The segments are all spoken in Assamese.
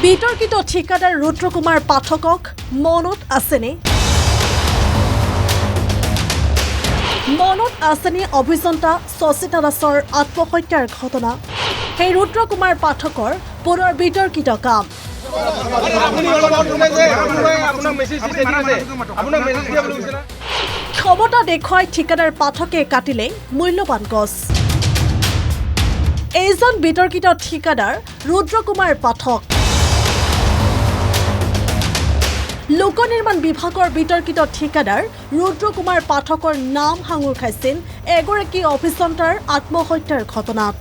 বিতৰ্কিত ঠিকাদাৰ ৰুদ্ৰকুমাৰ পাঠকক মনত আছেনে? মনত আছেনে অভিযন্তা শশীতা দাসৰ আত্মহত্যাৰ ঘটনা? সেই ৰুদ্ৰকুমাৰ পাঠকৰ পুনৰ বিতৰ্কিত কাম। ক্ষমতা দেখুৱাই ঠিকাদাৰ পাঠকে কাটিলে মূল্যৱান গছ। এইজন বিতৰ্কিত ঠিকাদাৰ ৰুদ্ৰকুমাৰ পাঠক। লোক নিৰ্মাণ বিভাগৰ বিতৰ্কিত ঠিকাদাৰ ৰুদ্ৰকুমাৰ পাঠকৰ নাম সাঙুৰ খাইছিল এগৰাকী অভিযন্তাৰ আত্মহত্যাৰ ঘটনাত।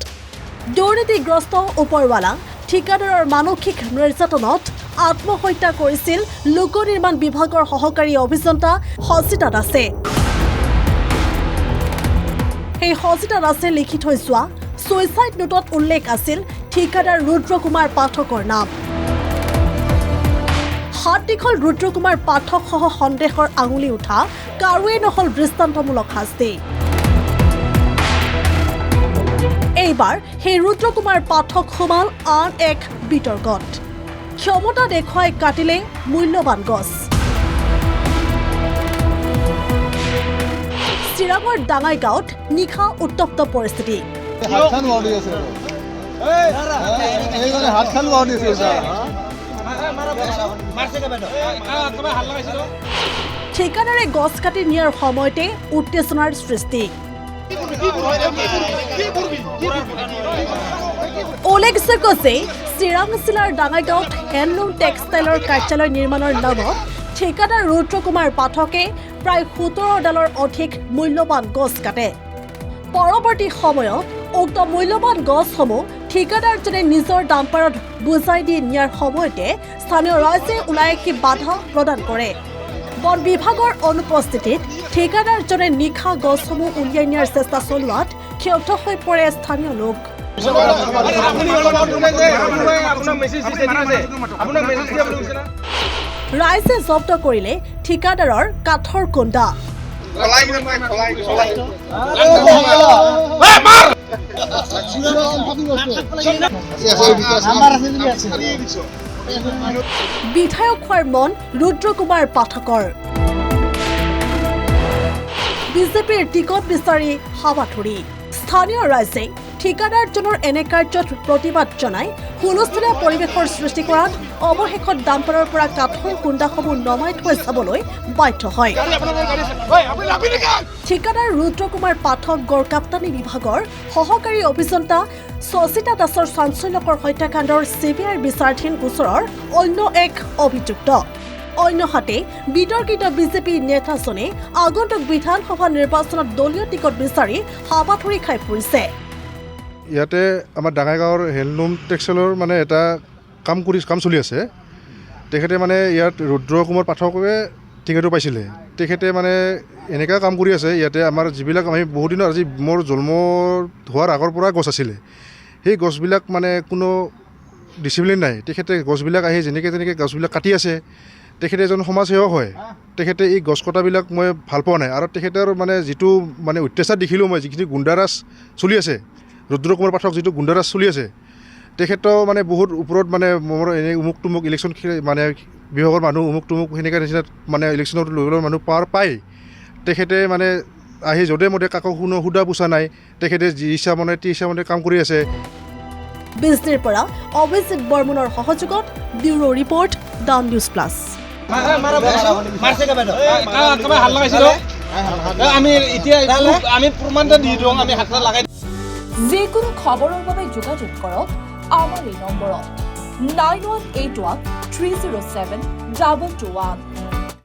দুৰ্নীতিগ্ৰস্ত ওপৰৱালা ঠিকাদাৰৰ মানসিক নিৰ্যাতনত আত্মহত্যা কৰিছিল লোক নিৰ্মাণ বিভাগৰ সহকাৰী অভিযন্তা শশীতা দাসে। সেই শশীতা দাসে লিখি থৈ যোৱা ছুইচাইড নোটত উল্লেখ আছিল ঠিকাদাৰ ৰুদ্ৰকুমাৰ পাঠকৰ নাম। হাত দীঘল ৰুদ্ৰকুমাৰ পাঠক সহ সন্দেহৰ আঙুলি উঠা কাৰোৱে নহল দৃষ্টান্তমূলক শাস্তি। এইবাৰ সেই ৰুদ্ৰকুমাৰ পাঠক সোমাল আন এক বিতৰ্কত। ক্ষমতা দেখুৱাই কাটিলে মূল্যৱান গছ। চিৰাঙৰ ডাঙাইগাঁৱত নিশা উত্তপ্ত পৰিস্থিতি। ঠিকাদাৰে গছ কাটি নিয়াৰ সময়তে উত্তেজনাৰ সৃষ্টি। উল্লেখযোগ্য যে চিৰাং জিলাৰ ডাঙাইগাঁৱত হেণ্ডলুম টেক্সটাইলৰ কাৰ্যালয় নিৰ্মাণৰ নামত ঠিকাদাৰ ৰুদ্ৰকুমাৰ পাঠকে প্ৰায় 17 ডালৰ অধিক মূল্যৱান গছ কাটে। পৰৱৰ্তী সময়ত উক্ত মূল্যৱান গছসমূহ ঠিকাদাৰজনে নিজৰ ডাম্পাৰত বুজাই দি নিয়াৰ সময়তে স্থানীয় ৰাইজে ওলাই আহি বাধা প্ৰদান কৰে। বন বিভাগৰ অনুপস্থিতিত ঠিকাদাৰজনে নিশা গছসমূহ উলিয়াই নিয়াৰ চেষ্টা চলোৱাত ক্ষুব্ধ হৈ পৰে স্থানীয় লোক। ৰাইজে জব্দ কৰিলে ঠিকাদাৰৰ কাঠৰ কুন্দা। বিধায়ক হোৱাৰ মন ৰুদ্ৰকুমাৰ পাঠকৰ। বিজেপিৰ টিকট বিচাৰি হাবাথুৰি। স্থানীয় ৰাইজে ঠিকাদাৰজনৰ এনে কাৰ্যত প্ৰতিবাদ জনাই হুলস্থুলীয়া পৰিৱেশৰ সৃষ্টি কৰাত অৱশেষত ডাম্পাৰৰ পৰা কাঠৰ কুন্দাসমূহ নমাই থৈ যাবলৈ বাধ্য হয়। ঠিকাদাৰ ৰুদ্ৰকুমাৰ পাঠক গড় কাপ্তানী বিভাগৰ সহকাৰী অভিযন্তা শশীতা দাসৰ চাঞ্চল্যকৰ হত্যাকাণ্ডৰ চিবিআইৰ বিচাৰাধীন গোচৰৰ অন্য এক অভিযুক্ত। অন্যহাতে বিতৰ্কিত বিজেপি নেতাজনে আগন্তুক বিধানসভা নিৰ্বাচনত দলীয় টিকট বিচাৰি হাবাথুৰি খাই ফুৰিছে। ইয়াতে আমাৰ ডাঙাইগাঁৱৰ হেণ্ডলুম টেক্সটাইলৰ মানে এটা কাম চলি আছে। তেখেতে মানে ইয়াত ৰুদ্ৰকুমাৰ পাঠকে টিকেটো পাইছিলে। তেখেতে মানে এনেকুৱা কাম কৰি আছে ইয়াতে আমাৰ যিবিলাক আমি বহুদিনৰ আজি মোৰ জন্ম হোৱাৰ আগৰ পৰা গছ আছিলে, সেই গছবিলাক মানে কোনো ডিচিপ্লিন নাই। তেখেতে গছবিলাক আহি যেনেকৈ গছবিলাক কাটি আছে। তেখেতে এজন সমাজসেৱক হয়। তেখেতে এই গছ কটাবিলাক মই ভাল পোৱা নাই। আৰু তেখেতৰ মানে যিটো মানে অত্যাচাৰ দেখিলোঁ মই, যিখিনি গুণ্ডাৰাজ চলি আছে, ৰুদ্ৰকুমাৰ পাঠক যিটো গুণ্ডাৰাজ চলি আছে, তেখেতৰ মানে বহুত ওপৰত মানে মোৰ এনেই উমুক তুমুক ইলেকশ্যন মানে বিভাগৰ মানুহ উমুক তুমুক সেনেকুৱা নিচিনা মানে ইলেকশ্যনত লেভেলৰ মানুহ পাৱাৰ পায় তেখেতে মানে আহি য'তে মতে কাকো কোনো সুধা পোছা নাই। তেখেতে যি ইচ্ছা মনে তি ইচ্ছা মনে কাম কৰি আছে। বিজনীৰ পৰা অভিজিত বৰ্মনৰ সহযোগত bureau report down news plus. যিকোনো খবৰৰ বাবে যোগাযোগ কৰক আমাৰ এই নম্বৰত 9181 307 221।